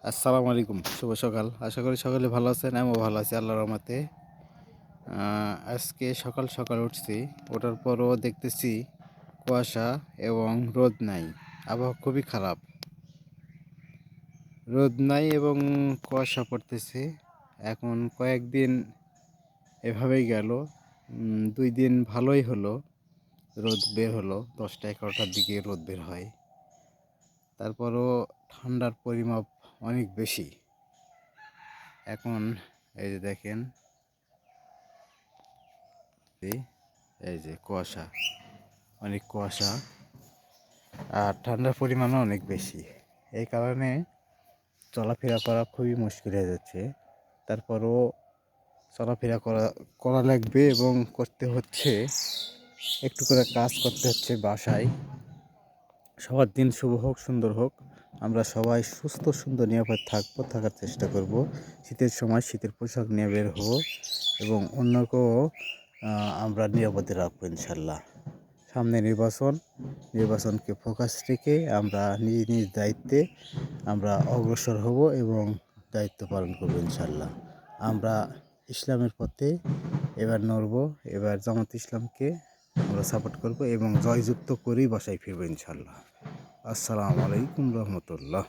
আসসালামু আলাইকুম, শুভ সকাল। আশা করি সকলে ভালো আছেন। আমিও ভালো আছি আল্লাহর রহমতে। আজকে সকাল সকাল উঠছি। ওঠার পরও দেখতেছি কুয়াশা এবং রোদ নাই। আবহাওয়া খুবই খারাপ। রোদ নাই এবং কুয়াশা পড়তেছে। এখন কয়েকদিন এভাবেই গেল। ২ দিন ভালোই হলো। রোদ বের হলো ১০টা-১১টার দিকে রোদ বের হয়। তারপরও ঠান্ডার পরিমাপ অনেক বেশি। এখন এই যে দেখেন, এই যে কুয়াশা, অনেক কুয়াশা আর ঠান্ডার পরিমাণও অনেক বেশি। এই কারণে চলাফেরা করা খুবই মুশকিল হয়ে যাচ্ছে। তারপরও চলাফেরা করা লাগবে এবং করতে হচ্ছে, একটু করে কাজ করতে হচ্ছে বাসায়। সবার দিন শুভ হোক, সুন্দর হোক। আমরা সবাই সুস্থ সুন্দর নিরাপদ থাকার চেষ্টা করব। শীতের সময় শীতের পোশাক নিয়ে বের হব এবং অন্যকেও আমরা নিরাপদে রাখবো ইনশাল্লাহ। সামনে নির্বাচনকে ফোকাস রেখে আমরা নিজ নিজ দায়িত্বে আমরা অগ্রসর হব এবং দায়িত্ব পালন করব ইনশাল্লাহ। আমরা ইসলামের পথে এবার নড়ব। এবার জামাত ইসলামকে আমরা সাপোর্ট করব এবং জয়যুক্ত করেই বাসায় ফিরব ইনশাল্লাহ। আসসালামু আলাইকুম রহমতুল্লাহ।